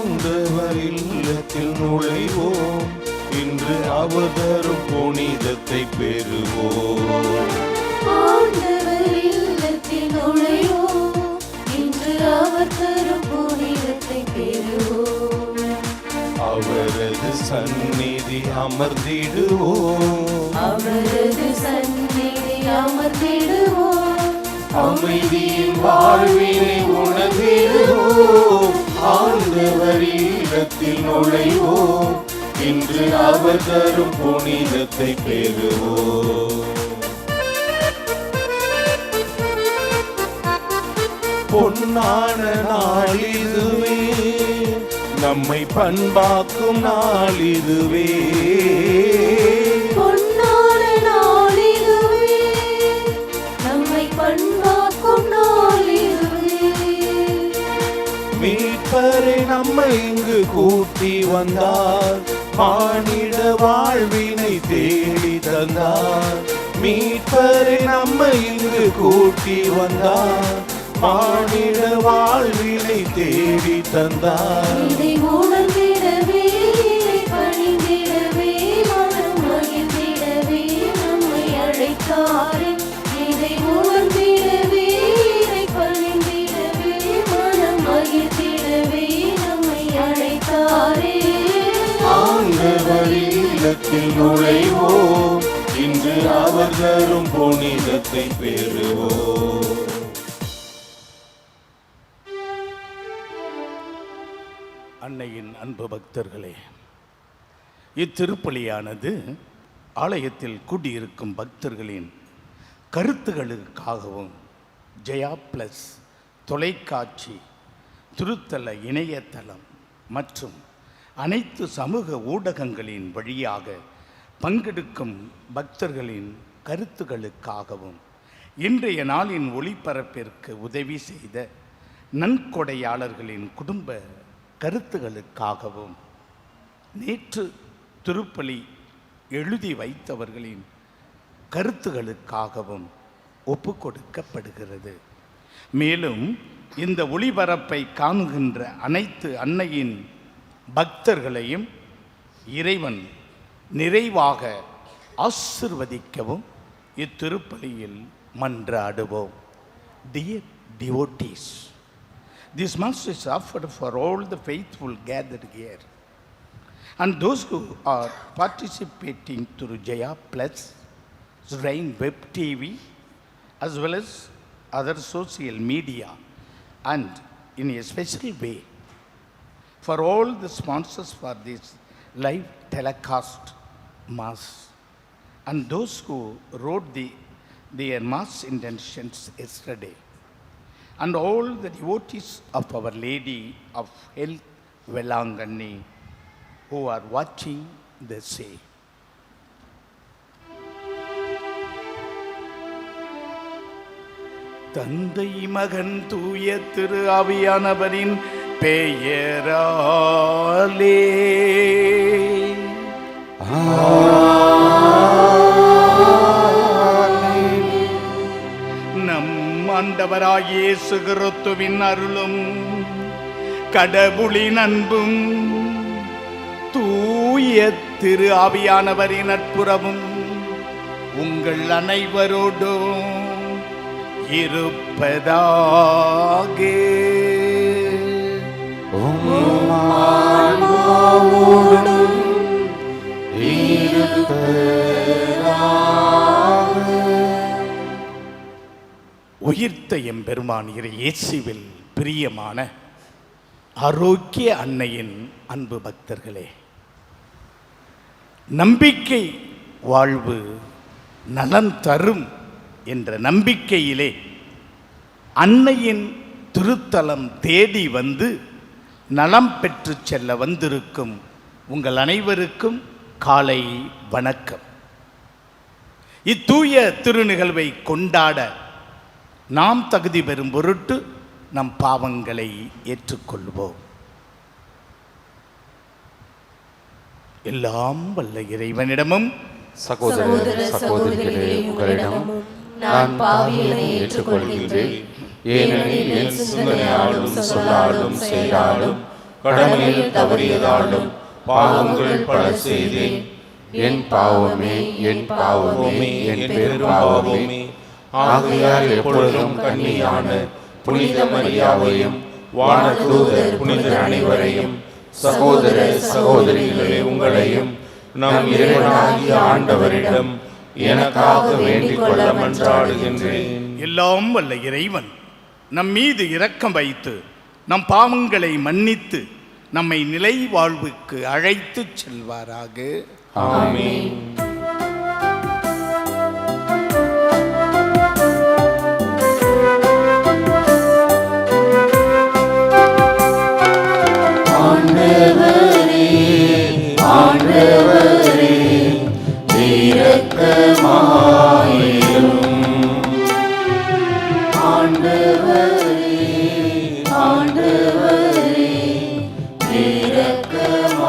ஆண்டவர் இல்லத்தில் நுழைவோம், இன்று அவர் தரும் புனிதத்தை பெறுவோம். ஆண்டவர் இல்லத்தில் நுழைவோம், இன்று அவர் தரும் புனிதத்தை பெறுவோம். அவரது சந்நிதி அமர்ந்திடுவோம், அவரது சந்நிதி அமர்ந்திடுவோம். அமைதியின் வாழ்வினை உணர்ந்திடுவோம். ஆண்டவர் இல்லத்தில் நுழைவோம், இன்று அவர் தரும் புனிதத்தை பெறுவோம். பொன்னான நாளிதுவே, நம்மை பண்பாக்கும் நாளிதுவே. பொன்னான நாளிதுவே, நம்மை பண்பாக்கும் நாளிதுவே. மீட்பரை நம்மை இங்கு கூட்டி வந்தார், மானிட வாழ்வினை தேடி தந்தார். மீட்பரை நம்மை இங்கு கூட்டி வந்தார், மானிட வாழ்வினை தேடி தந்தார். இதை உணர்ந்திடவே, இதை பணிந்திடவே, மனம் மகிழ்ந்திடவே நம்மை அழைத்தாரே. இதை உணர்ந்திடவே, இதை பணிந்திடவே, மனம் மகிழ்ந்திடவே நம்மை அழைத்தாரே. ஆண்டவர் இல்லத்தில் நுழைவோம், இன்று அவர் தரும் புனிதத்தை பெறுவோம். அன்னையின் அன்பு பக்தர்களே, இத்திருப்பலியானது ஆலயத்தில் கூடியிருக்கும் பக்தர்களின் கருத்துகளுக்காகவும் ஜெயா பிளஸ் தொலைக்காட்சி, திருத்தல இணையதளம் மற்றும் அனைத்து சமூக ஊடகங்களின் வழியாக பங்கெடுக்கும் பக்தர்களின் கருத்துகளுக்காகவும் இன்றைய நாளின் ஒளிபரப்பிற்கு உதவி செய்த நன்கொடையாளர்களின் குடும்ப கருத்துகளுக்காகவும் நேற்று திருப்பலி எழுதி வைத்தவர்களின் கருத்துகளுக்காகவும் ஒப்புக்கொடுக்கப்படுகிறது. மேலும் இந்த ஒளிபரப்பை காணுகின்ற அனைத்து அன்னையின் பக்தர்களையும் இறைவன் நிறைவாக ஆசிர்வதிக்கவும் இத்திருப்பலியில் மன்றாடுவோம். Dear devotees, this Mass is offered for all the faithful gathered here and those who are participating through Jaya Plus, Rain Web TV, as well as other social media, and in a special way for all the sponsors for this live telecast Mass and those who wrote their Mass intentions yesterday, and all the devotees of Our Lady of Health Velanganni who are watching the same. தந்தை மகன் தூய திரு ஆவியானவரின் பெயராலே நம் ஆண்டவராகிய இயேசு கிறிஸ்துவின் அருளும் கடவுளின் அன்பும் தூய திரு ஆவியானவரின் நட்புறவும் உங்கள் அனைவரோடும் இருப்பதாக. உயிர்த்த எம்பெருமான் இயேசுவில் பிரியமான ஆரோக்கிய அன்னையின் அன்பு பக்தர்களே, நம்பிக்கை வாழ்வு நலன் தரும் என்ற நம்பிக்கையிலே அன்னையின் திருத்தலம் தேடி வந்து நலம் பெற்று செல்ல வந்திருக்கும் உங்கள் அனைவருக்கும் காலை வணக்கம். இத்தூய திருநிகழ்வை கொண்டாட நாம் தகுதி பெறும் பொருட்டு நம் பாவங்களை ஏற்றுக்கொள்வோம். எல்லாம் வல்ல இறைவனிடமும் சகோதர சகோதரிகளே உங்களிடமும் நான் பாவியனை ஏற்றுக்கொள்கின்றேன். ஏனெனில் என் சிந்தனையாலும் சொல்லாலும் செயலாலும் கடமையில் தவறியதாலும் பாவங்கள் பல செய்தேன். என் பாவமே, என் பாவமே, என் பெரும் பாவமே. ஆகையால் எப்பொழுதும் கன்னியான புனித மரியாவையும் வானதூதர் புனிதர் அனைவரையும் சகோதர சகோதரிகளே உங்களையும் நம் இறைவனாகிய ஆண்டவரிடம் எனக்காக வேண்டிக் கொள்ள மன்றாடுகின்றேன். எல்லாம் வல்ல இறைவன் நம் மீது இரக்கம் வைத்து நம் பாவங்களை மன்னித்து நம்மை நிலை வாழ்வுக்கு அழைத்துச் செல்வாராக. ஆமென். ஆண்டவரே, ஆண்டவரே, இரக்கமாயிரும். ஆண்டவரே, ஆண்டவரே, இரக்கமாயிரும்.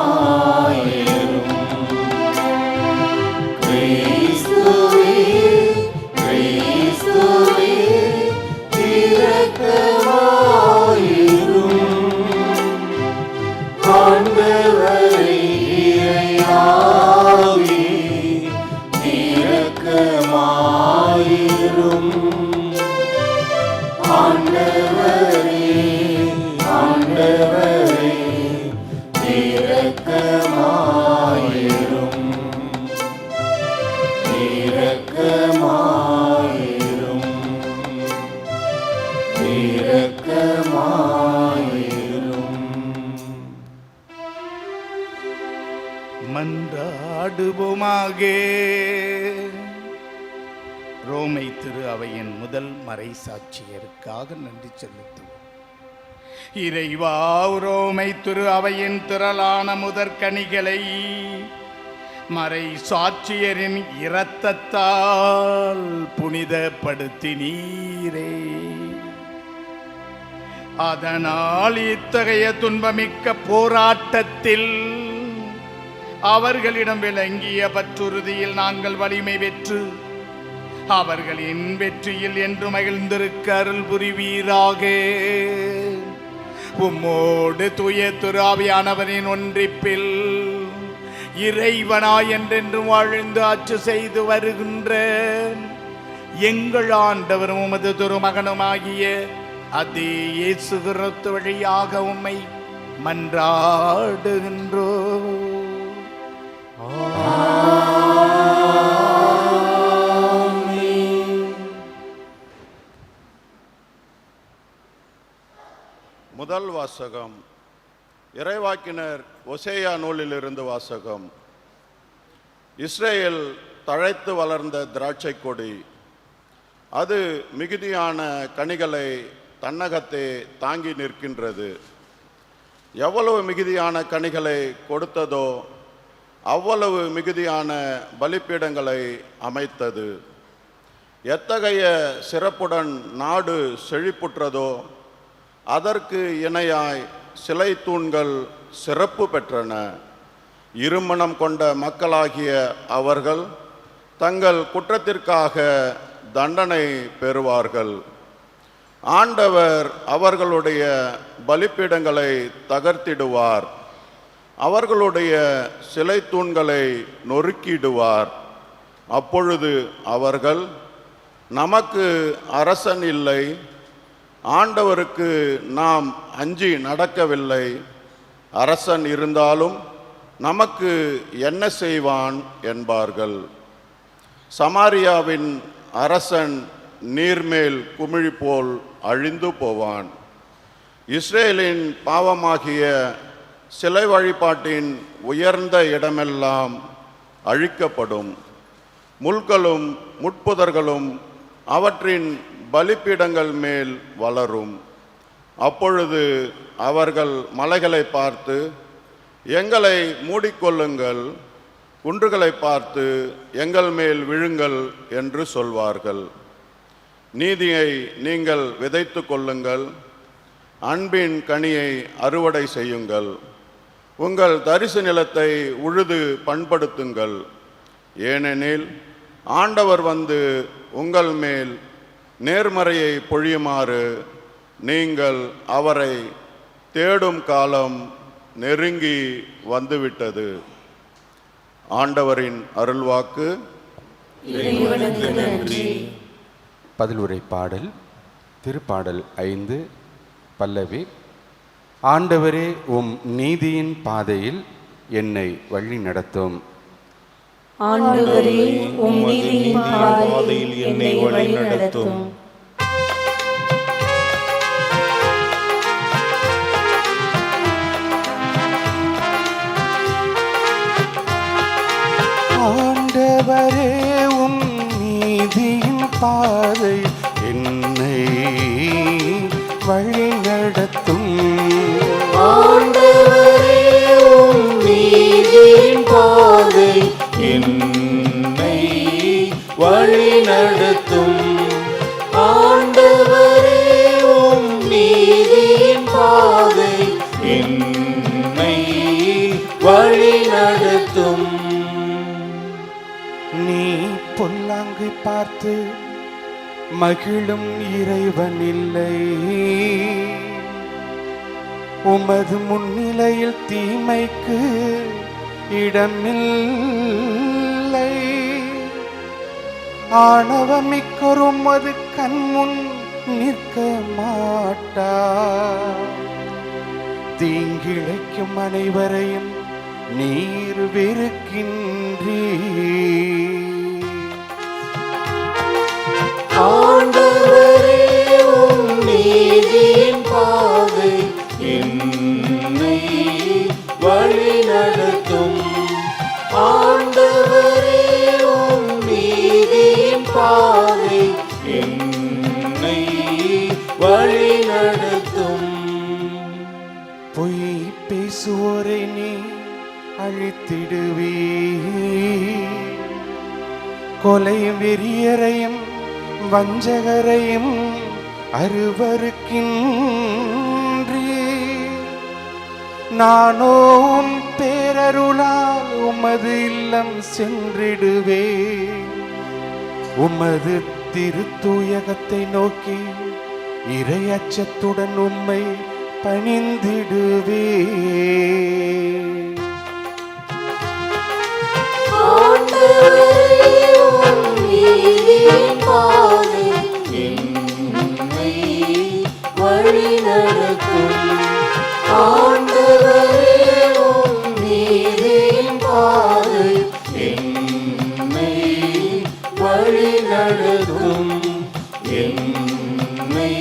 கிறிஸ்துவே, கிறிஸ்துவே, இரக்கமாயிரும். ஆண்டவரே, இறையாவே, இரக்கமாயிரும். ஆண்டவரே, ஆண்டவரே, இரக்கமாயிரும். இரக்கமாயிரும். இரக்கமாயிரும். மன்றாடுவோமாக. ரோமை திரு அவையின் முதல் மறை சாட்சியருக்காக நன்றி செலுத்துவோம். இறைவா, ரோமை திரு அவையின் திரளான முதற்கனிகளை மறை சாட்சியரின் இரத்தத்தால் புனிதப்படுத்தினீரே. அதனால் இத்தகைய துன்பமிக்க போராட்டத்தில் அவர்களிடம் விளங்கிய பற்றுறுதியில் நாங்கள் வலிமை பெற்று அவர்களின் வெற்றியில் என்று மகிழ்ந்திருக்க அருள் புரிவீராக. உம்மோடு தூய திரு ஆவியானவரின் ஒன்றிப்பில் இறைவனாய் என்றென்றும் வாழ்ந்து ஆட்சி செய்து வருகின்ற எங்கள் ஆண்டவரும் உமது திருமகனுமாகிய அதே இயேசு கிறிஸ்து வழியாக உம்மை மன்றாடுகின்றோம். முதல் வாசகம் இறைவாக்கினர் ஒசேயா நூலிலிருந்து வாசகம். இஸ்ரேல் தழைத்து வளர்ந்த திராட்சை கொடி, அது மிகுதியான கனிகளை தன்னகத்தே தாங்கி நிற்கின்றது. எவ்வளவு மிகுதியான கனிகளை கொடுத்ததோ அவ்வளவு மிகுதியான பலிப்பீடங்களை அமைத்தது. எத்தகைய சிறப்புடன் நாடு செழிப்புற்றதோ அதற்கு இணையாய் சிலை தூண்கள் சிறப்பு பெற்றன. இருமனம் கொண்ட மக்களாகிய அவர்கள் தங்கள் குற்றத்திற்காக தண்டனை பெறுவார்கள். ஆண்டவர் அவர்களுடைய பலிப்பீடங்களை தகர்த்திடுவார், அவர்களுடைய சிலை தூண்களை நொறுக்கிடுவார். அப்பொழுது அவர்கள், நமக்கு அரசன் இல்லை, ஆண்டவருக்கு நாம் அஞ்சி நடக்கவில்லை, அரசன் இருந்தாலும் நமக்கு என்ன செய்வான் என்பார்கள். சமாரியாவின் அரசன் நீர்மேல் குமிழி போல் அழிந்து போவான். இஸ்ரேலின் பாவமாகிய சிலை வழிபாட்டின் உயர்ந்த இடமெல்லாம் அழிக்கப்படும். முள்களும் முட்புதர்களும் அவற்றின் பலிப்பீடங்கள் மேல் வளரும். அப்பொழுது அவர்கள் மலைகளை பார்த்து, எங்களை மூடிக்கொள்ளுங்கள், குன்றுகளை பார்த்து எங்கள் மேல் விழுங்கள் என்று சொல்வார்கள். நீதியை நீங்கள் விதைத்து கொள்ளுங்கள், அன்பின் கனியை அறுவடை செய்யுங்கள், உங்கள் தரிசு நிலத்தை உழுது பண்படுத்துங்கள். ஏனெனில் ஆண்டவர் வந்து உங்கள் மேல் நேர்மறையை பொழியுமாறு நீங்கள் அவரை தேடும் காலம் நெருங்கி வந்துவிட்டது. ஆண்டவரின் அருள்வாக்கு. இறைவனுக்கு நன்றி. பதிலுரை பாடல் திருப்பாடல் 5 பல்லவி. ஆண்டவரே உம் நீதியின் பாதையில் என்னை வழி நடத்தும். ஆண்டவரே உம் நீதியின் பாதையில் என்னை வழி நடத்தும். ஆண்டவரே உம் நீதியின் பாதை என்னை வழி நடத்தும். ஆண்டவரே உம் நீதியின் பாதை என்னை வழி நடத்தும். ஆண்டவரே உம் நீதியின் பாதை என்னை வழி நடத்தும். நீ பொல்லாங்கை பார்த்து மகிழும் இறைவன் இல்லை. உமது முன்னிலையில் தீமைக்கு இடமில்லை. ஆணவமிக்கொரும் அது கண்முன் நிற்க மாட்டார். தீங்கிழைக்கும் அனைவரையும் நீர் வெறுக்கின்றீர். ஆண்டவரே உம் நீதியின் பாதை என்னை வழி நடத்தும். ஆண்டவரே உம் நீதியின் பாதை என்னை வழி நடத்தும். பொய் பேசுவோரை நீ அழித்திடுவீர். கொலை வெறியரையும் வஞ்சகரையும் அருவருக்கின்றீர். நானோ உம் பேரருளால் உமது இல்லம் சென்றிடுவேன். உமது திருத்தூயகத்தை நோக்கி இறை அச்சத்துடன் உம்மை பணிந்திடுவேன். ஆண்டவரே உம் நீதியின் பாதை என்னை வழி நடத்தும். ஆண்டவரே உம் நீதியின் பாதை என்னை வழி நடத்தும். என்னை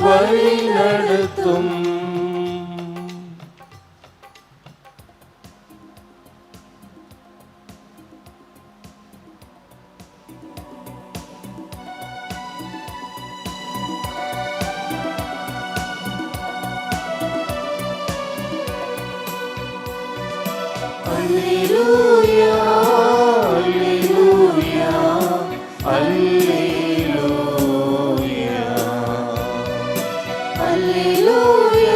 வழி நடத்தும். Alleluia, Alleluia, Alleluia, Alleluia,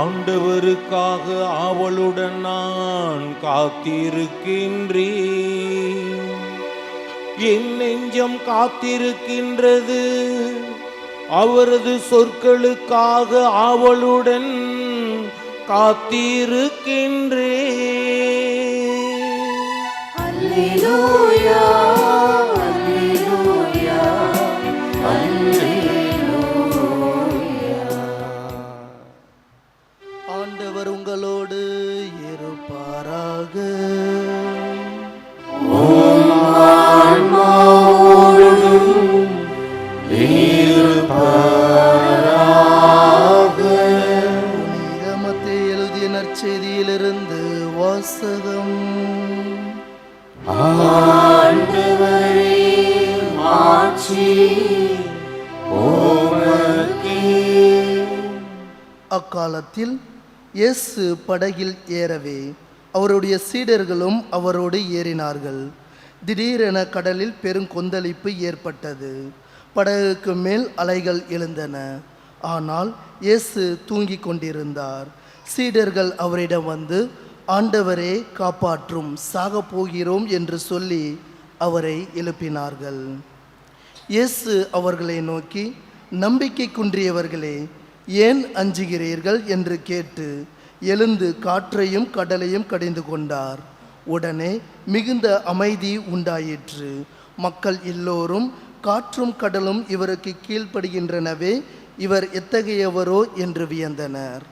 ஆண்டவருக்காக ஆவலுடன் நான் காத்திருக்கின்றேன். என் நெஞ்சம் காத்திருக்கின்றது. அவரது சொற்களுக்காக ஆவலுடன் காத்திருக்கின்றேன். Alleluia, Alleluia, Alleluia. ஆண்டவர் உங்களோடு இருப்பாராக. புனித மத்தேயு எழுதிய நற்செய்தியிலிருந்து வாசகம். அக்காலத்தில் இயேசு படகில் ஏறவே அவருடைய சீடர்களும் அவரோடு ஏறினார்கள். திடீரென கடலில் பெருங்கொந்தளிப்பு ஏற்பட்டது. படகுக்கு மேல் அலைகள் எழுந்தன. ஆனால் இயேசு தூங்கிக் கொண்டிருந்தார். சீடர்கள் அவரிடம் வந்து, ஆண்டவரே காப்பாற்றும், சாகப் போகிறோம் என்று சொல்லி அவரை எழுப்பினார்கள். இயேசு அவர்களை நோக்கி, நம்பிக்கை குன்றியவர்களே, ஏன் அஞ்சுகிறீர்கள் என்று கேட்டு எழுந்து காற்றையும் கடலையும் கடிந்து கொண்டார். உடனே மிகுந்த அமைதி உண்டாயிற்று. மக்கள் எல்லோரும் காற்றும் கடலும் இவருக்கு கீழ்ப்படுகின்றனவே, இவர் எத்தகையவரோ என்று வியந்தனர்.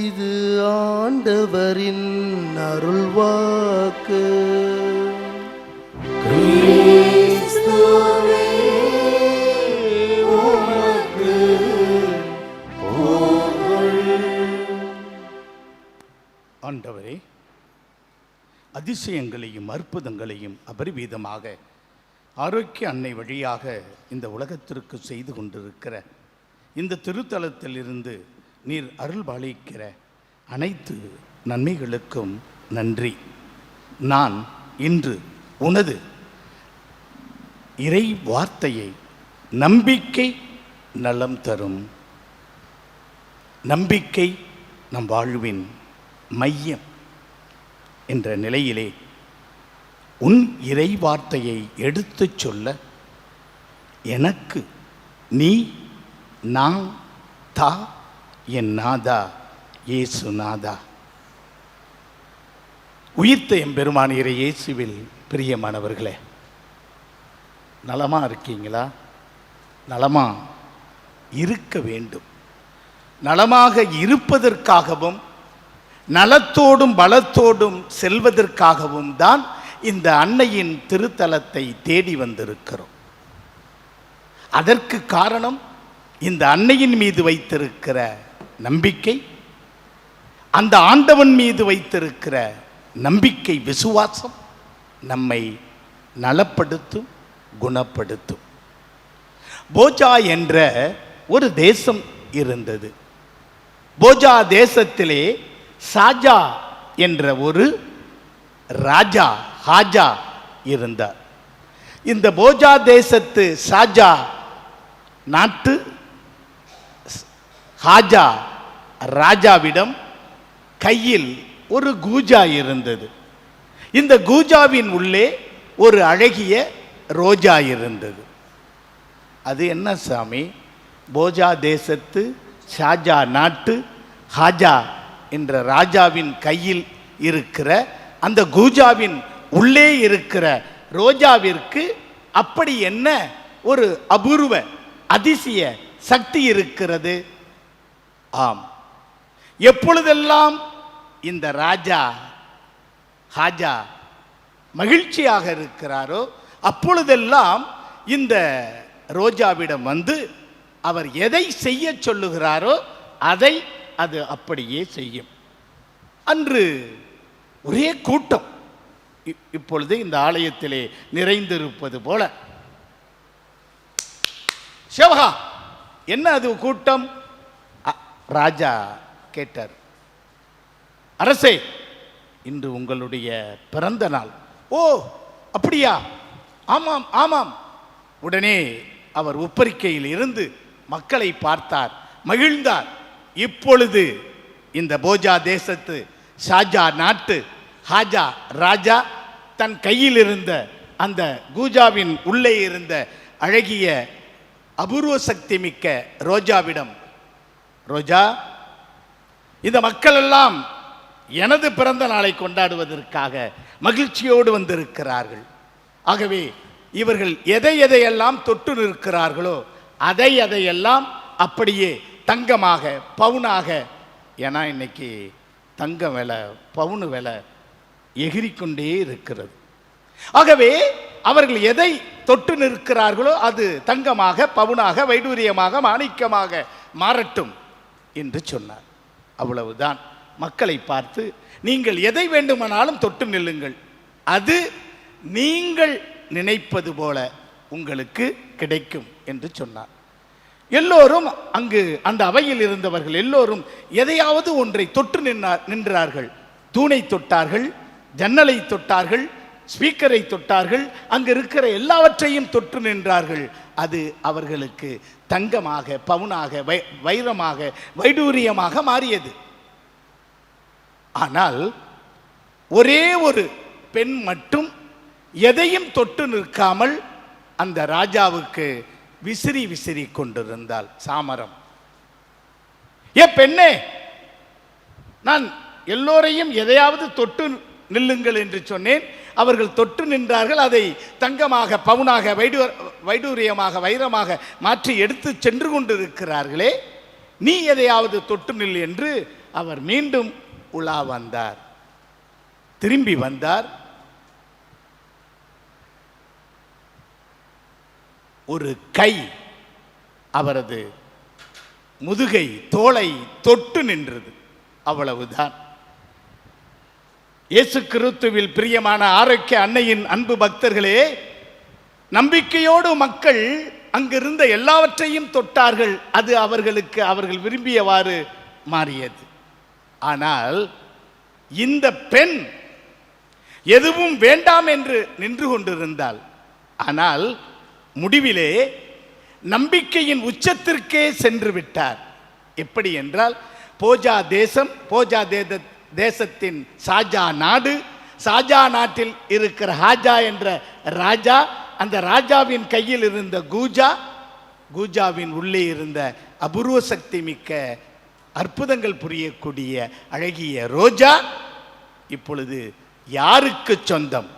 இது ஆண்டவரின் அருள்வாக்கு. ஆண்டவரே, அதிசயங்களையும் அற்புதங்களையும் அபரிவிதமாக ஆரோக்கிய அன்னை வழியாக இந்த உலகத்திற்கு செய்து கொண்டிருக்கிற இந்த திருத்தலத்திலிருந்து நீர் அருள் பாலிக்கிற அனைத்து நன்மைகளுக்கும் நன்றி. நான் இன்று உனது இறை வார்த்தையை நம்பிக்கை நலம் தரும், நம்பிக்கை நம் வாழ்வின் மையம் என்ற நிலையிலே உன் இறை வார்த்தையை எடுத்துச் சொல்ல எனக்கு நீ நான் தா என் நாதா இயேசு நாதா. உயிர்த்த எம்பெருமான் இறை இயேசுவில் பிரியமானவர்களே, நலமா இருக்கீங்களா? நலமா இருக்க வேண்டும். நலமாக இருப்பதற்காகவும் நலத்தோடும் பலத்தோடும் செல்வதற்காகவும் தான் இந்த அன்னையின் திருத்தலத்தை தேடி வந்திருக்கிறோம். அதற்கு காரணம் இந்த அன்னையின் மீது வைத்திருக்கிற நம்பிக்கை, அந்த ஆண்டவன் மீது வைத்திருக்கிற நம்பிக்கை, விசுவாசம் நம்மை நலப்படுத்தும், குணப்படுத்தும். போஜா என்ற ஒரு தேசம் இருந்தது. போஜா தேசத்திலே சாஜா என்ற ஒரு ராஜா ஹாஜா இருந்தார். இந்த போஜா தேசத்து சாஜா நாட்டு ஹாஜா ராஜாவிடம் கையில் ஒரு கூஜா இருந்தது. இந்த கூஜாவின் உள்ளே ஒரு அழகிய ரோஜா இருந்தது. அது என்ன சாமி? போஜா தேசத்து ஷாஜா நாட்டு ஹாஜா என்ற ராஜாவின் கையில் இருக்கிற அந்த கூஜாவின் உள்ளே இருக்கிற ரோஜாவிற்கு அப்படி என்ன ஒரு அபூர்வ அதிசய சக்தி இருக்கிறது? ஆம், எப்பொழுதெல்லாம் இந்த ராஜா ஹாஜா மகிழ்ச்சியாக இருக்கிறாரோ அப்பொழுதெல்லாம் இந்த ரோஜாவிடம் வந்து அவர் எதை செய்ய சொல்லுகிறாரோ அதை அது அப்படியே செய்யும். அன்று ஒரே கூட்டம், இப்பொழுது இந்த ஆலயத்திலே நிறைந்திருப்பது போல. சிவகா, என்ன அது கூட்டம்? ராஜா கேட்டார், அரசே, இன்று உங்களுடைய பிறந்த நாள். ஓ, அப்படியா? ஆமாம் ஆமாம். உடனே அவர் உப்பரிக்கையில் இருந்து மக்களை பார்த்தார், மகிழ்ந்தார். இப்பொழுது இந்த போஜா தேசத்து ஷாஜா நாட்டு ஹாஜா ராஜா தன் கையில் இருந்த அந்த கூஜாவின் உள்ளே இருந்த அழகிய அபூர்வ சக்தி மிக்க ரோஜாவிடம், ரோஜா, இந்த மக்கள் எல்லாம் எனது பிறந்த நாளை கொண்டாடுவதற்காக மகிழ்ச்சியோடு வந்திருக்கிறார்கள். ஆகவே இவர்கள் எதை எதையெல்லாம் தொட்டு நிற்கிறார்களோ அதையெல்லாம் அப்படியே தங்கமாக பவுனாக, ஏன்னா இன்னைக்கு தங்க விலை பவுனு விலை எகிரிக்கொண்டே இருக்கிறது. ஆகவே அவர்கள் எதை தொட்டு நிற்கிறார்களோ அது தங்கமாக பவுனாக வைடூரியமாக மாணிக்கமாக மாறட்டும் என்று சொன்னார். அவ்வளவுதான். மக்களை பார்த்து, நீங்கள் எதை வேண்டுமானாலும் தொட்டு நில்லுங்கள், அது நீங்கள் நினைப்பது போல உங்களுக்கு கிடைக்கும் என்று சொன்னார். எல்லோரும் அங்கு அந்த அவையில் இருந்தவர்கள் எல்லோரும் எதையாவது ஒன்றை தொட்டு நின்றார்கள். தூணை தொட்டார்கள், ஜன்னலை தொட்டார்கள், ஸ்பீக்கரை தொட்டார்கள், அங்கு இருக்கிற எல்லாவற்றையும் தொட்டு நின்றார்கள். அது அவர்களுக்கு தங்கமாக பவுனாக வைரமாக வைடூரியமாக மாறியது. ஆனால் ஒரே ஒரு பெண் மட்டும் எதையும் தொட்டு நிற்காமல் அந்த ராஜாவுக்கு விசிறி விசிறி கொண்டிருந்தாள் சாமரம். ஏ பெண்ணே, நான் எல்லோரையும் எதையாவது தொட்டு நில்லுங்கள் என்று சொன்னேன். அவர்கள் தொட்டு நின்றார்கள். அதை தங்கமாக, பவுனாக, வைடூரியமாக, வைரமாக மாற்றி எடுத்து சென்று கொண்டிருக்கிறார்களே, நீ எதையாவது தொட்டு நில் என்று அவர் மீண்டும் உலா வந்தார். திரும்பி வந்தார். ஒரு கை அவரது முதுகை, தோளை தொட்டு நின்றது. அவ்வளவுதான். இயேசு கிறிஸ்துவில் பிரியமான ஆரோக்கிய அன்னையின் அன்பு பக்தர்களே, நம்பிக்கையோடு மக்கள் அங்கிருந்த எல்லாவற்றையும் தொட்டார்கள். அது அவர்கள் விரும்பியவாறு மாறியது. ஆனால் இந்த பெண் எதுவும் வேண்டாம் என்று நின்று கொண்டிருந்தாள். ஆனால் முடிவிலே நம்பிக்கையின் உச்சத்திற்கே சென்று விட்டார். எப்படி என்றால், போஜா தேசத்தின் ஷாஜா நாடு, ஷாஜா நாட்டில் இருக்கிற ஹாஜா என்ற ராஜா, அந்த ராஜாவின் கையில் இருந்த கூஜாவின் உள்ளே இருந்த அபூர்வ சக்தி மிக்க அற்புதங்கள் புரியக்கூடிய அழகிய ரோஜா இப்பொழுது யாருக்கு சொந்தம்?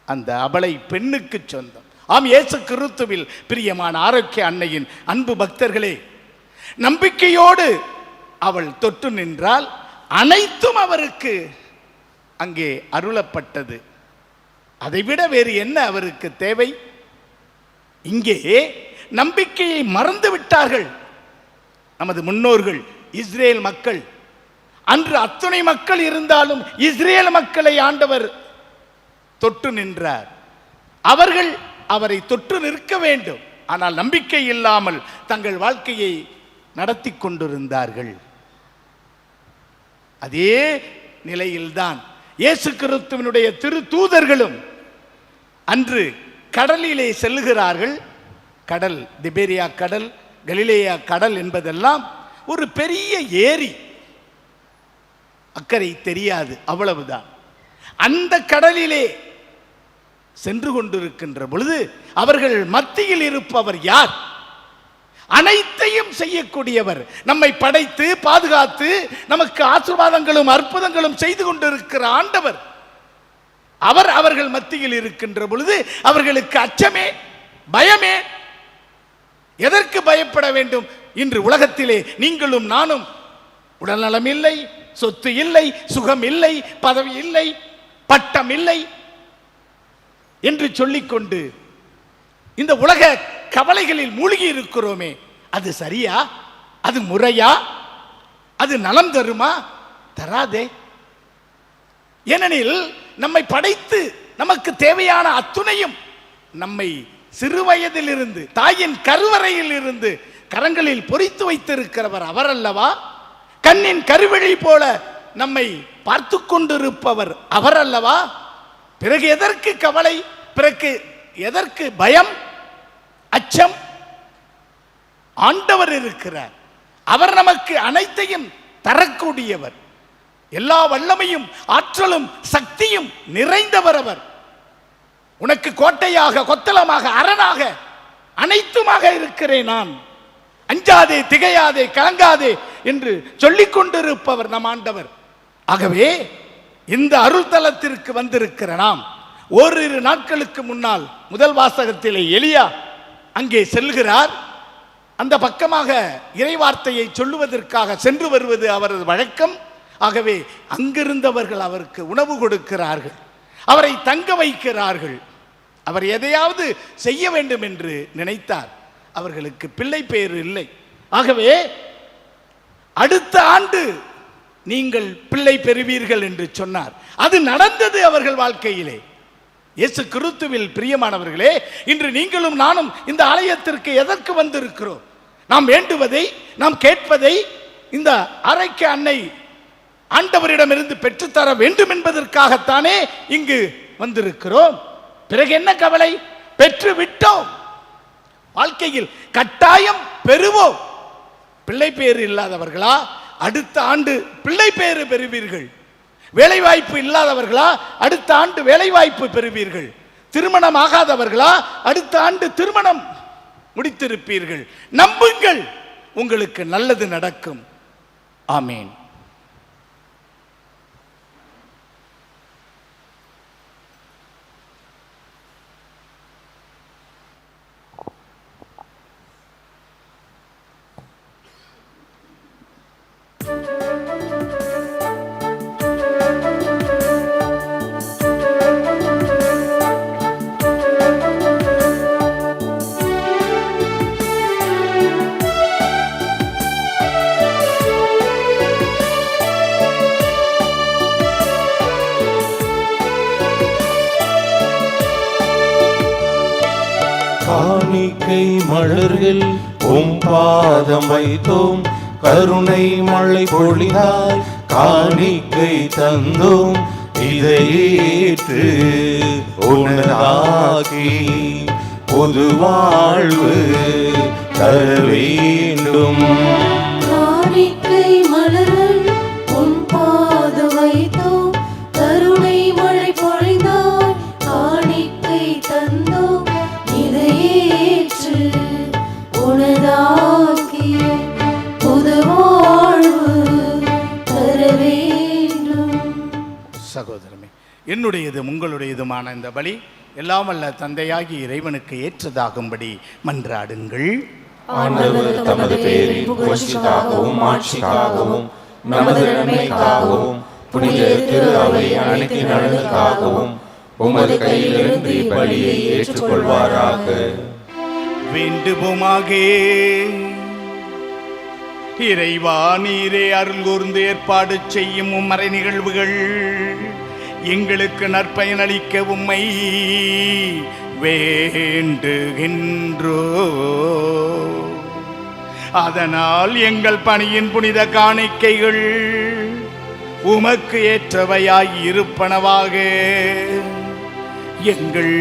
அந்த அபலை பெண்ணுக்கு சொந்தம். ஆம், இயேசு கிறிஸ்துவில் பிரியமான ஆரோக்கிய அன்னையின் அன்பு பக்தர்களே, நம்பிக்கையோடு அவள் தொட்டு நின்றால் அனைத்தும் அவருக்கு அங்கே அருளப்பட்டது. அதைவிட வேறு என்ன அவருக்கு தேவை? இங்கே நம்பிக்கையை மறந்து விட்டார்கள் நமது முன்னோர்கள், இஸ்ரேல் மக்கள். அன்று அத்துணை மக்கள் இருந்தாலும் இஸ்ரேல் மக்களை ஆண்டவர் தொட்டு நின்றார். அவர்கள் அவரை தொட்டு நிற்க வேண்டும். ஆனால் நம்பிக்கை இல்லாமல் தங்கள் வாழ்க்கையை நடத்தி கொண்டிருந்தார்கள். அதே நிலையில்தான் இயேசு கிறிஸ்துவினுடைய திரு தூதர்களும் அன்று கடலிலே செல்லுகிறார்கள். கடல், திபேரியா கடல், கலிலேயா கடல் என்பதெல்லாம் ஒரு பெரிய ஏரி, அக்கறை தெரியாது, அவ்வளவுதான். அந்த கடலிலே சென்று கொண்டிருக்கின்ற பொழுது அவர்கள் மத்தியில் இருப்பவர் யார்? அனைத்தையும் செய்யக்கூடியவர், நம்மை படைத்து பாதுகாத்து நமக்கு ஆசீர்வாதங்களும் அற்புதங்களும் செய்து கொண்டிருக்கிற ஆண்டவர். அவர்கள் மத்தியில் இருக்கின்ற பொழுது அவர்களுக்கு அச்சமே, பயமே. எதற்கு பயப்பட வேண்டும்? இன்று உலகத்திலே நீங்களும் நானும் உடல்நலம் இல்லை, சொத்து இல்லை, சுகம் இல்லை, பதவி இல்லை, பட்டம் இல்லை என்று சொல்லிக்கொண்டு இந்த உலக கவலைகளில் மூழ்கி இருக்கிறோமே, அது சரியா? அது முறையா? அது நலம் தருமா? தராதே. ஏனெனில் நம்மை படைத்து நமக்கு தேவையான அத்துணையும் நம்மை சிறு வயதிலிருந்து தாயின் கருவறையில் இருந்து கரங்களில் பொறித்து வைத்திருக்கிறவர் அவர் அல்லவா? கண்ணின் கருவிழி போல நம்மை பார்த்து கொண்டிருப்பவர் அவர் அல்லவா? பிறகு எதற்கு கவலை? பிறகு எதற்கு பயம், அச்சம்? ஆண்டவர் இருக்கிறார். அவர் நமக்கு அனைத்தையும் தரக்கூடியவர். எல்லா வல்லமையும் ஆற்றலும் சக்தியும் நிறைந்தவர் அவர். உனக்கு கோட்டையாக, கொத்தளமாக, அரணாக, அனைத்துமாக இருக்கிறேன் நான், அஞ்சாதே, திகையாதே, கலங்காதே என்று சொல்லிக் கொண்டிருப்பவர் நம் ஆண்டவர். ஆகவே இந்த அருள் தலத்திற்கு வந்திருக்கிற நாம் ஓரிரு நாட்களுக்கு முன்னால் முதல் வாசகத்திலே எலியா அங்கே செல்கிறார். அந்த பக்கமாக இறைவார்த்தையை சொல்லுவதற்காக சென்று வருவது அவரது வழக்கம். ஆகவே அங்கிருந்தவர்கள் அவருக்கு உணவு கொடுக்கிறார்கள், அவரை தங்க வைக்கிறார்கள். அவர் எதையாவது செய்ய வேண்டும் என்று நினைத்தார். அவர்களுக்கு பிள்ளை பேறு இல்லை. ஆகவே அடுத்த ஆண்டு நீங்கள் பிள்ளை பெறுவீர்கள் என்று சொன்னார். அது நடந்தது அவர்கள் வாழ்க்கையிலே. இயேசு கிறிஸ்துவில் பிரியமானவர்களே, இன்று நீங்களும் நானும் இந்த ஆலயத்திற்கு எதற்கு வந்திருக்கிறோம்? நாம் வேண்டுவதை, நாம் கேட்பதை இந்த ஆரோக்கிய அன்னை ஆண்டவரிடமிருந்து பெற்றுத்தர வேண்டும் என்பதற்காகத்தானே இங்கு வந்திருக்கிறோம். பிறகு என்ன கவலை? பெற்று விட்டோம். வாழ்க்கையில் கட்டாயம் பெறுவோம். பிள்ளை பேறு இல்லாதவர்களா? அடுத்த ஆண்டு பிள்ளை பேறு பெறுவீர்கள். வேலைவாய்ப்பு இல்லாதவர்களா? அடுத்த ஆண்டு வேலைவாய்ப்பு பெறுவீர்கள். திருமணம் ஆகாதவர்களா? அடுத்த ஆண்டு திருமணம் முடித்திருப்பீர்கள். நம்புங்கள், உங்களுக்கு நல்லது நடக்கும். ஆமீன். காணிக்கை மலர்கள் உம் பாதம் வைத்தோம், கருணை மழை பொழிந்தாய் காணிக்கை தந்தோம், இதை ஏற்று உனதாக்கி பொது வாழ்வு தர வேண்டும். காணிக்கை மலர்கள் உன் பாதம் வைத்தோம், கருணை மழை பொழிந்தாய் காணிக்கை தந்தோம், இதை ஏற்று உனதாக்கி புது வாழ்வு தர வேண்டும். சகோதரமே, என்னுடையதும் உங்களுடையதுமான இந்த பலி எல்லாம் வல்ல தந்தையாகி இறைவனுக்கு ஏற்றதாகும்படி மன்றாடுங்கள். ஆண்டவர் தமது பெயரின் புகழ்ச்சிக்காகவும் மாட்சிக்காகவும் நமது நன்மைக்காகவும் புனித திரு அவை அனைத்து நலனுக்காகவும் உமது கையிலிருந்து இப்பலியை ஏற்றுக்கொள்வாராக. வேண்டுவோமாக. இறைவா, நீரே அருள் கூர்ந்து ஏற்பாடு செய்யும் உம்மறை நிகழ்வுகள் எங்களுக்கு நற்பயனளிக்க உம்மை வேண்டுகின்றோ. அதனால் எங்கள் பணியின் புனித காணிக்கைகள் உமக்கு ஏற்றவையாய் இருப்பனவாக. எங்கள்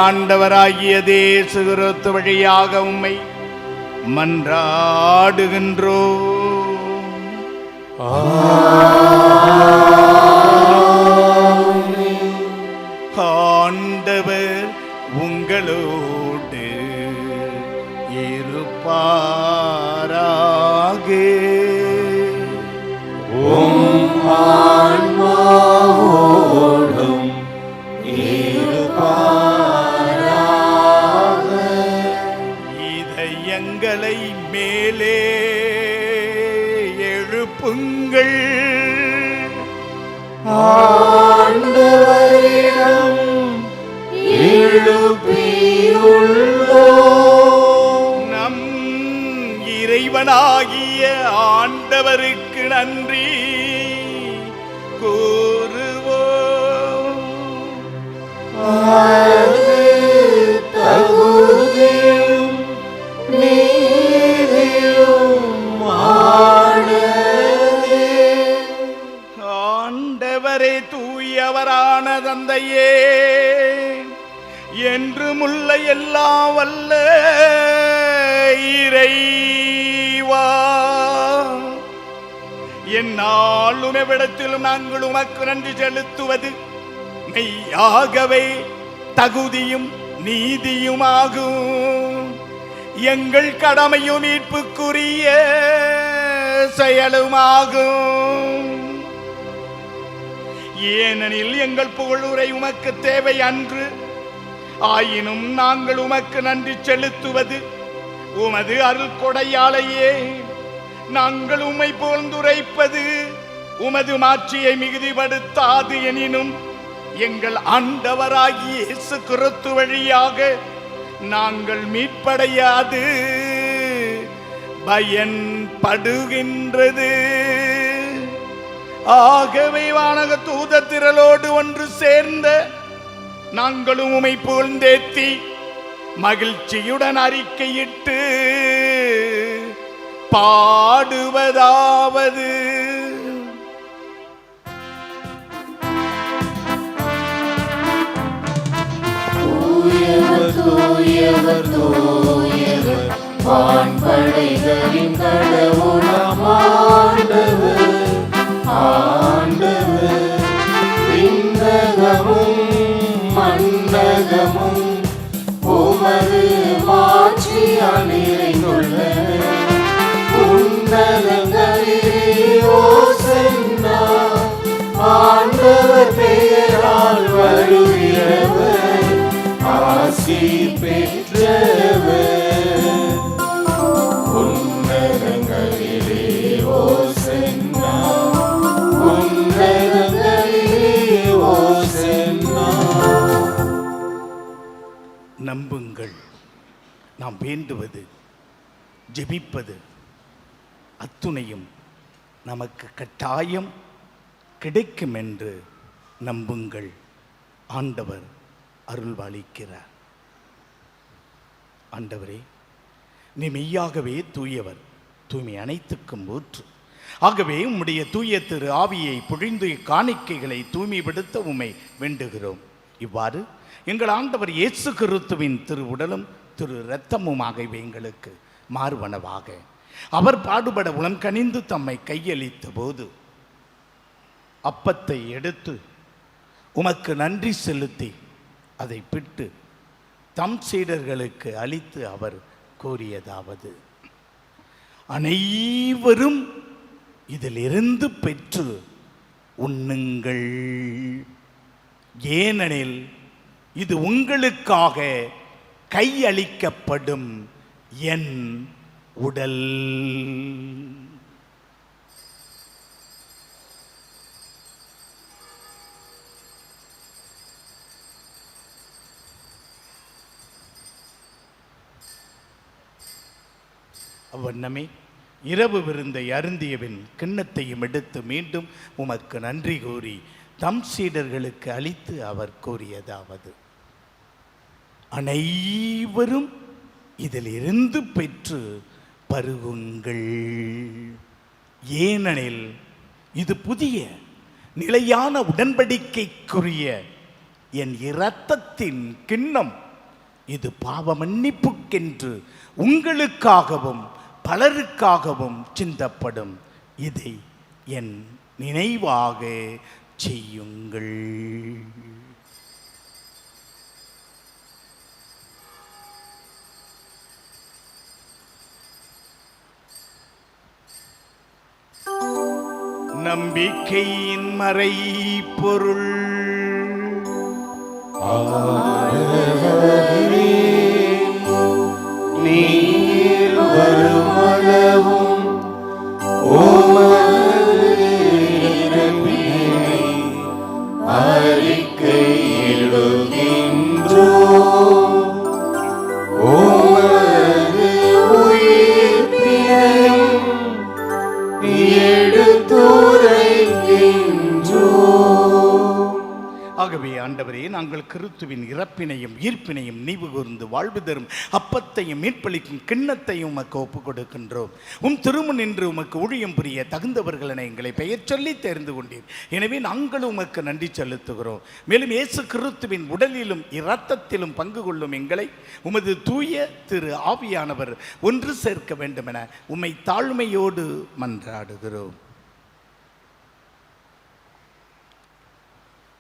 ஆண்டவராகிய இயேசு கிறிஸ்து வழியாக உம்மை மன்றாடுகின்றோ. ஆண்டவர் உங்களோடு இருப்பாராக. உம் ஆன்மாவோடும் இருப்பாராக. இதயங்களை மேலே எழுப்புங்கள். ஆண்டவரிடம் எழுப்பியுள்ளோம். நம் இறைவனாகிய ஆண்டவருக்கு நன்றி கூறுவோம். அது தகுதியும் நீதியும் ஆனதே. ஆண்டவரே, தூயவரான தந்தையே, என்றுமுள்ள எல்லாம் வல்ல இறைவா, எந்நாளும் எவ்விடத்திலும் நாங்கள் உமக்கு நன்றி செலுத்துவது மெய்யாகவே தகுதியும் நீதியுமாகும். எங்கள் கடமையும் மீட்புக்குரிய செயலுமாகும். ஏனெனில் எங்கள் புகழுரை உமக்கு தேவை அன்று. ஆயினும் நாங்கள் உமக்கு நன்றி செலுத்துவது உமது அருள் கொடையாலேயே. நாங்கள் உம்மை புகழ்ந்துரைப்பது உமது மாட்சியை மிகுதிப்படுத்தாது. எனினும் எங்கள் ஆண்டவராகிய இயேசு கிறிஸ்து வழியாக நாங்கள் மீட்படையாது பயன்படுகின்றது. ஆகவே வானக தூத திரளோடு ஒன்று சேர்ந்த நாங்களும் உம்மை புகழ்ந்தேத்தி மகிழ்ச்சியுடன் அறிக்கையிட்டு பாடுவதாவது: தூயவர் தூயவர் தூயவர் வான்படைகளின் கடவுளாம் ஆண்டவர், ஆண்டவர் உலகமும் உமது மாட்சியால் நிறைந்துள்ளன. உன்னதங்களிலே ஓசன்னா, ஆண்டவர் பெயரால் வருகிறவர் ஆசி பெற்றவர். உன்னதங்களிலே ஓசன்னா, உன்னதங்களிலே ஓசன்னா. நம்புங்கள், நாம் வேண்டுவது ஜெபிப்பது அத்துணையும் நமக்கு கட்டாயம் கிடைக்கும் என்று நம்புங்கள். ஆண்டவர் அருள்வாளிக்கிறார். ஆண்டவரே, நீ மெய்யாகவே தூயவர், தூய்மை அனைத்துக்கும் ஊற்று. ஆகவே உம்முடைய தூய திரு ஆவியை பொழிந்து காணிக்கைகளை தூய்மைப்படுத்த உம்மை வேண்டுகிறோம். இவ்வாறு எங்கள் ஆண்டவர் இயேசு கிறிஸ்துவின் திரு உடலும் திரு இரத்தமுமாக எங்களுக்கு மாறுவனவாக. அவர் பாடுபட உளம் கனிந்து தம்மை கையளித்த போது அப்பத்தை எடுத்து உமக்கு நன்றி செலுத்தி அதை பிட்டு தம் சீடர்களுக்கு அளித்து அவர் கூறியதாவது: அனைவரும் இதிலிருந்து பெற்று உண்ணுங்கள், ஏனெனில் இது உங்களுக்காக கையளிக்கப்படும் என் உடல். அவ்வண்ணமே இரவு விருந்தை அருந்தியபின் கிண்ணத்தையும் எடுத்து மீண்டும் உமக்கு நன்றி கூறி தம் சீடர்களுக்கு அளித்து அவர் கூறியதாவது: அனைவரும் இதிலிருந்து பெற்று பருகுங்கள், ஏனெனில் இது புதிய நிலையான உடன்படிக்கைக்குரிய என் இரத்தத்தின் கிண்ணம். இது பாவ மன்னிப்புக்கென்று உங்களுக்காகவும் பலருக்காகவும் சிந்தப்படும். இதை என் நினைவாக செய்யுங்கள். நம்பிக்கையின் மறை பொருள். நீர் வருமளவும் உமது இறப்பினை அறிக்கையிடுகின்றோம். உமது உயிர்ப்பினையும் எடுத்துரைக்கின்றோம். ஆகவே ஆண்டவரே, நாங்கள் கிறிஸ்துவின் இறப்பினையும் ஈர்ப்பினையும் நினைவு கூர்ந்து வாழ்வு தரும் அப்பத்தையும் மீட்பளிக்கும் கிண்ணத்தையும் உமக்கு ஒப்புக் கொடுக்கின்றோம். திருமுன் நின்று உமக்கு ஊழியம் புரிய தகுந்தவர்கள் என எங்களை பெயர் சொல்லி தேர்ந்து கொண்டீர். எனவே நாங்களும் உமக்கு நன்றி செலுத்துகிறோம். மேலும் இயேசு கிறிஸ்துவின் உடலிலும் இரத்தத்திலும் பங்கு கொள்ளும் எங்களை உமது தூய திரு ஆவியானவர் ஒன்று சேர்க்க வேண்டும் என உம்மை தாழ்மையோடு மன்றாடுகிறோம்.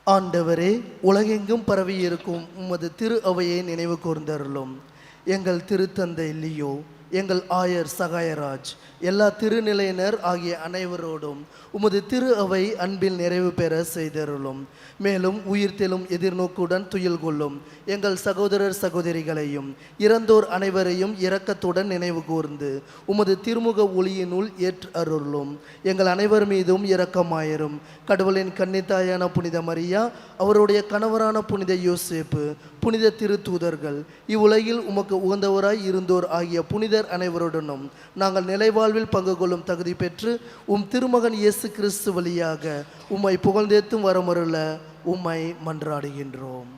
ஆண்டவரே, உலகெங்கும் பரவி இருக்கும் உமது திரு அவையை நினைவு கூர்ந்தருளும். எங்கள் திருத்தந்தை லியோ, எங்கள் ஆயர் சகாயராஜ், எல்லா திருநிலையினர் ஆகிய அனைவரோடும் உமது திரு அவை அன்பில் நிறைவு பெற செய்தருளும். மேலும் உயிர்த்தெழும் எதிர்நோக்குடன் துயில் கொள்ளும் எங்கள் சகோதரர் சகோதரிகளையும் இறந்தோர் அனைவரையும் இரக்கத்துடன் நினைவு கூர்ந்து உமது திருமுக ஒளியினுள் ஏற்று அருளும். எங்கள் அனைவர் மீதும் இரக்கமாயிரும். கடவுளின் கன்னித்தாயான புனித மரியா, அவருடைய கணவரான புனித யோசேப்பு, புனித திருத்தூதர்கள், இவ்வுலகில் உமக்கு உகந்தவராய் இருந்தோர் ஆகிய புனிதர் அனைவருடனும் நாங்கள் நிலைவாழ்வில் பங்கு கொள்ளும் தகுதி பெற்று திருமகன் இயேசு கிறிஸ்து வழியாக உம்மை புகழ்ந்தேத்தும் வரமருள உம்மை மன்றாடுகின்றோம்.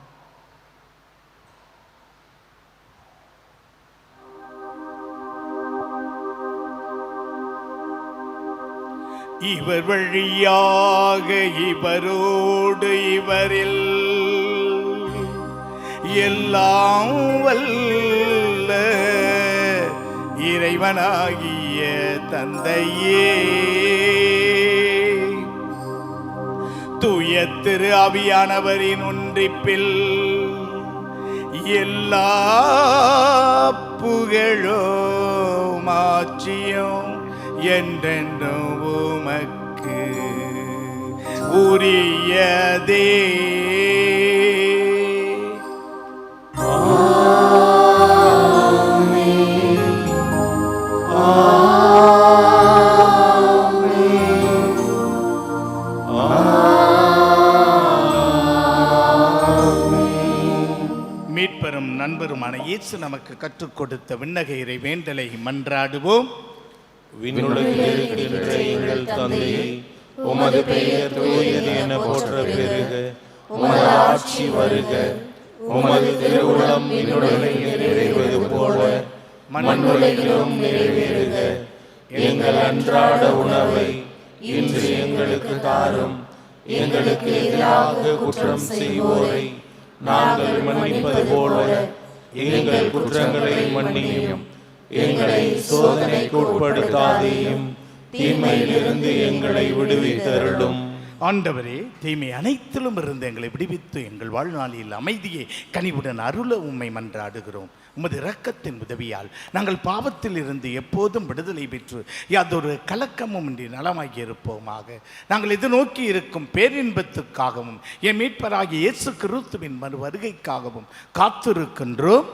இவர் வழியாக இவரோடு இவரில் எல்லாம் வல்ல இறைவனாகிய தந்தையே, தூய திரு ஆவியானவரின் ஒன்றிப்பில் எல்லா புகழும் ஆட்சியும் என்றென்றும் உமக்கு உரியதே. மீட்பெரும் நண்பருமான இயேசு நமக்கு கற்றுக் கொடுத்த விண்ணகையரை வேண்டலை மன்றாடுவோம். விண்ணுலகில் இருக்கின்ற எங்கள் தந்தையே, உமது பெயர் தூயது என போற்ற பெருக, உமது ஆட்சி வருக, உமது திருவுளம் விண்ணுலகில் நிறைவேறுவது போல மண்ணுலகிலும் நிறைவேறுக. எங்கள் அன்றாட உணவை இன்று எங்களுக்கு தாரும். எங்களுக்கு எதிராக குற்றம் செய்வோரை நாங்கள் மன்னிப்பது போல எங்கள் குற்றங்களை மன்னியும். எங்களை சோதனைக்கு உட்படுத்தாதேயும், தீமையிலிருந்து எங்களை விடுவித்தருளும். ஆண்டவரே, தீமை அனைத்திலும் இருந்து எங்களை விடுவித்து எங்கள் வாழ்நாளில் அமைதியை கனிவுடன் அருள உம்மை மன்றாடுகிறோம். உமது இரக்கத்தின் உதவியால் நாங்கள் பாவத்தில் இருந்து எப்போதும் விடுதலை பெற்று யாதொரு கலக்கமும் இன்றி நலமாகி இருப்போமாக. நாங்கள் எதிர்நோக்கி இருக்கும் பேரின்பத்துக்காகவும் என் மீட்பராகிய இயேசு கிறிஸ்துவின் மறு வருகைக்காகவும் காத்திருக்கின்றோம்.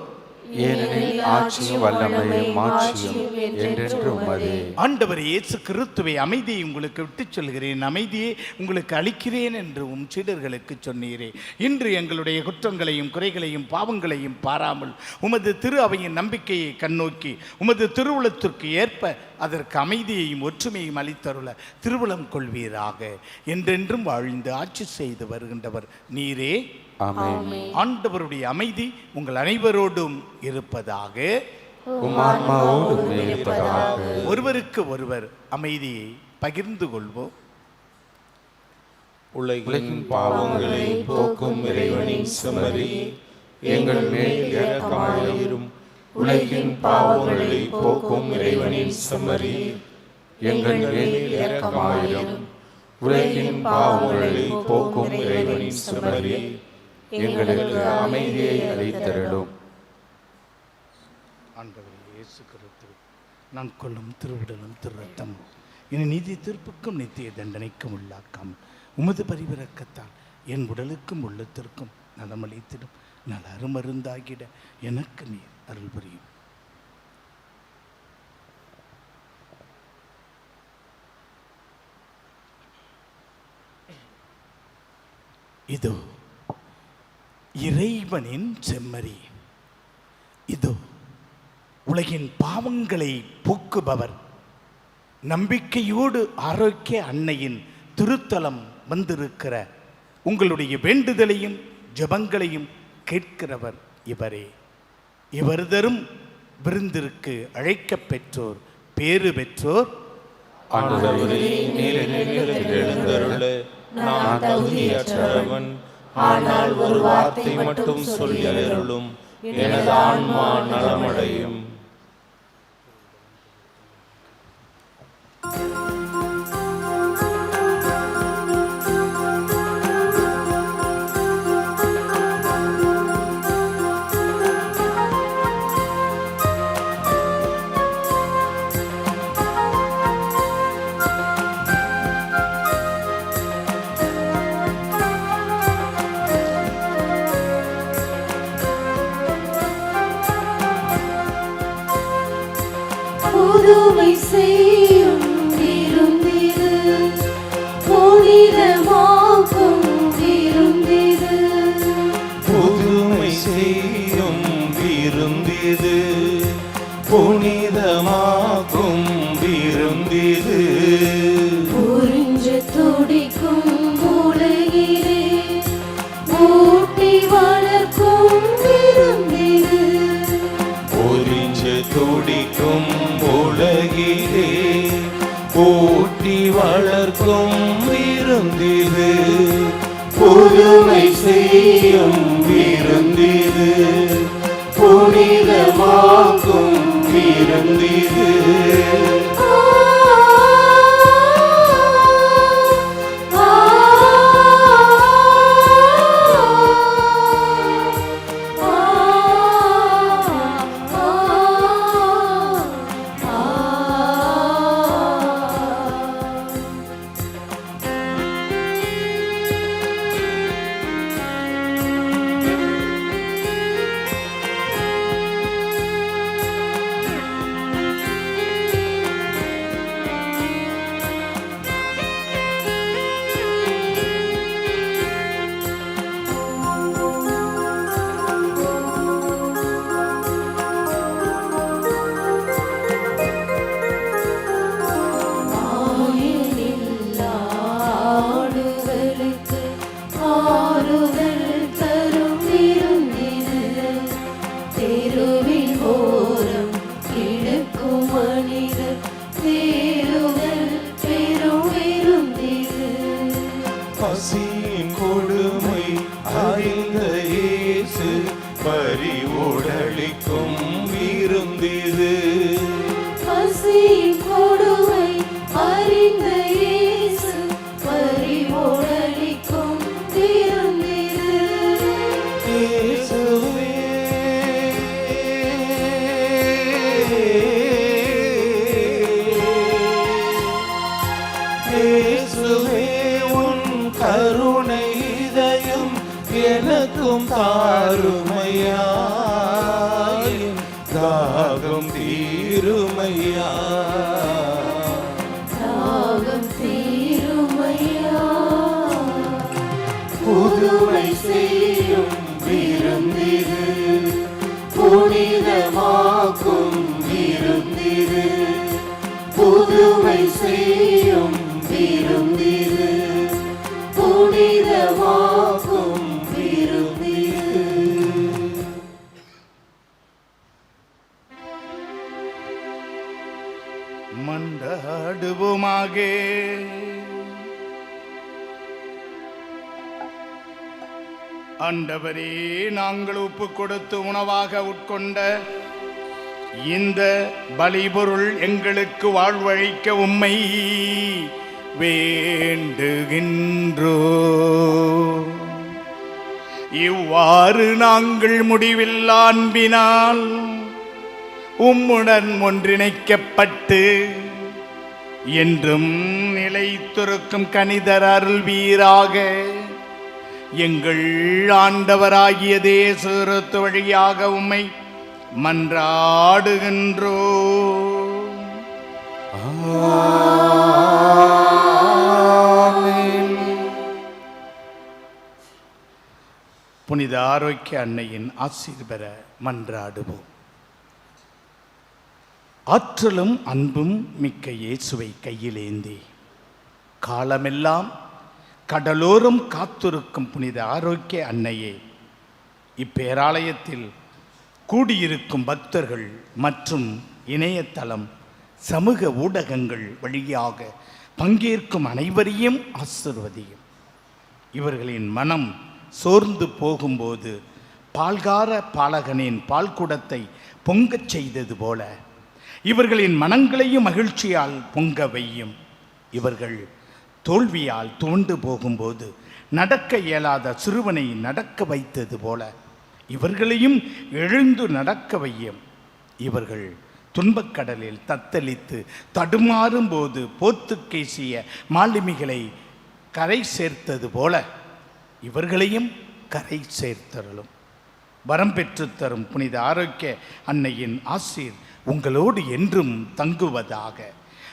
ஏனெனில் ஆட்சியும் வல்லமையும் மாட்சியும் என்றென்றும் உமதே. ஆண்டவர் இயேசு கிறிஸ்துவை அமைதியை உங்களுக்கு விட்டுச் சொல்கிறேன், அமைதியை உங்களுக்கு அளிக்கிறேன் என்று உம் சீடர்களுக்கு சொன்னீரே. இன்று எங்களுடைய குற்றங்களையும் குறைகளையும் பாவங்களையும் பாராமல் உமது திரு அவையின் நம்பிக்கையை கண்ணோக்கி உமது திருவுளத்திற்கு ஏற்ப அதற்கு அமைதியையும் ஒற்றுமையும் அளித்தருள திருவுளம் கொள்வீராக. என்றென்றும் வாழ்ந்து ஆட்சி செய்து வருகின்றவர் நீரே. ஆமென். ஆண்டவருடைய அமைதி உங்கள் அனைவரோடும் இருப்பதாக. உம் ஆன்மாவோடும் இருப்பதாக. ஒருவருக்கு ஒருவர் அமைதியை பகிர்ந்து கொள்வோம். உலகின் பாவங்களை போக்கும் இறைவனின் செம்மறி, எங்கள் மேல் இரக்கமாயிரும். உலகின் பாவங்களை போக்கும் இறைவனின் செம்மறி, எங்கள் மேல் இரக்கமாயிரும். உலகின் பாவங்களை போக்கும் இறைவனின் செம்மறி, எங்களுக்கு அமைதியை அளித்தருளும். ஆண்டவரே இயேசு கிறிஸ்துவே, நான் கொள்ளும் திருவிடலும் திருரத்தம் என் நீதி தீர்ப்புக்கும் நித்திய தண்டனைக்கும் உள்ளாக்காமல் உமது பரிவிரக்கத்தால் என் உடலுக்கும் உள்ளத்திற்கும் நலமளித்திடும் நல அருமருந்தாகிட எனக்கு நீர் அருள் புரியும். இதோ இறைவனின் செம்மறி, இதோ உலகின் பாவங்களை போக்குபவர். நம்பிக்கையோடு ஆரோக்கிய அன்னையின் திருத்தலம் வந்திருக்கிற உங்களுடைய வேண்டுதலையும் ஜெபங்களையும் கேட்கிறவர் இவரே. இவர் தரும் விருந்திற்கு அழைக்கப் பெற்றோர் பேறு பெற்றோர். ஆண்டவரே, நீர் என்னிடத்தில் எழுந்தருள நான் தகுதியற்றவன். ஆனால் ஒரு வார்த்தை மட்டும் சொல்லி அருளும், எனது ஆன்மா நலமடையும். புதுமை செய்யும் விருந்திது, புனிதமாக்கும் விருந்திது. புதுமை செய்யும் விருந்திது, புனிதமாக்கும் விருந்திது. புரிஞ்சு துடிக்கும் உலகிலே ஊட்டி வளர்க்கும் விருந்திது. பொறிஞ்சு துடிக்கும் உலகிலே ஊட்டி வளர்க்கும் விருந்திது. புதுமை செய்யும் விருந்திது, புனிதமாக்கும் விருந்திது. ஆ ஆறுதல் தரும் விருந்திது தெருவின் ஓரம் கிடக்கும் மனிதர் தேறுதல் பெரும் விருந்திது பசியின் கொடுமை அறிந்த இயேசு பரிவோடளிக்கும் விருந்திது பசியின் கொடுமை அறிந்த இயேசு பரிவோடளிக்கும் விருந்திது இயேசுவே இயேசுவே உன் கருணை இதயம் எனக்கும் தாருமையா தாகம் தீருமையா தாகம் தீருமையா புதுமை செய்யும் விருந்திது புனிதமாக்கும் விருந்திது புதுமை செய்யும் விருந்திது புனிதமாக்கும் விருந்திது மன்றாடுவோமாக. ஆண்டவரே, நாங்கள் ஒப்பு கொடுத்து உணவாக உட்கொண்ட இந்த பலிபொருள் எங்களுக்கு வாழ்வழிக்க உம்மை வேண்டுகின்றோ. இவ்வாறு நாங்கள் முடிவில்லா அன்பினால் உம்முடன் ஒன்றிணைக்கப்பட்டு என்றும் நிலைத்திருக்கும் கனிதர் அருள்வீராக. எங்கள் ஆண்டவராகிய தேசத்து வழியாக உம்மை மன்றாடுகின்றோ. புனித ஆரோக்கிய அன்னையின் ஆசீர் பெற மன்றாடுவோம். ஆற்றலும் அன்பும் மிக்க இயேசுவை கையிலேந்தி காலமெல்லாம் கடலோரம் காத்திருக்கும் புனித ஆரோக்கிய அன்னையே, இப்பேராலயத்தில் கூடியிருக்கும் பக்தர்கள் மற்றும் இணையதளம் சமூக ஊடகங்கள் வழியாக பங்கேற்கும் அனைவரையும் ஆசிர்வதியும். இவர்களின் மனம் சோர்ந்து போகும்போது பால்கார பாலகனின் பால்குடத்தை பொங்கச் செய்தது போல இவர்களின் மனங்களையும் மகிழ்ச்சியால் பொங்க வையும். இவர்கள் தோல்வியால் துவண்டு போகும்போது நடக்க இயலாத சிறுவனை நடக்க வைத்தது போல இவர்களையும் எழுந்து நடக்க வையும். இவர்கள் துன்பக்கடலில் தத்தளித்து தடுமாறும் போது போர்த்துகீசிய மாலுமிகளை கரை சேர்த்தது போல இவர்களையும் கரை சேர்த்தருளும். வரம் பெற்று தரும் புனித ஆரோக்கிய அன்னையின் ஆசீர் உங்களோடு என்றும் தங்குவதாக.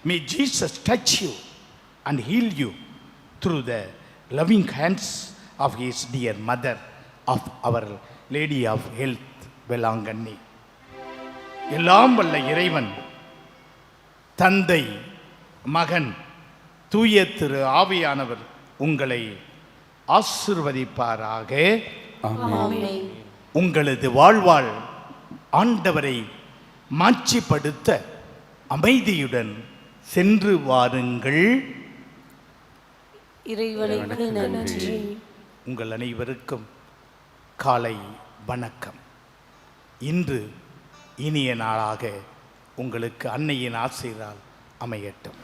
May Jesus touch you and heal you through the loving hands of his dear mother of our Lady of Health, Velankanni. எல்லாம் வல்ல இறைவன் தந்தை, மகன், தூய திரு ஆவியானவர் உங்களை ஆசிர்வதிப்பாராக. ஆமென். உங்களது வாழ்வாள் ஆண்டவரை மாட்சிப்படுத்த அமைதியுடன் சென்று வாருங்கள். இறைவனுக்கு நன்றி. உங்கள் அனைவருக்கும் காலை வணக்கம். இன்று இனிய நாளாக உங்களுக்கு அன்னையின் ஆசீரால் அமையட்டும்.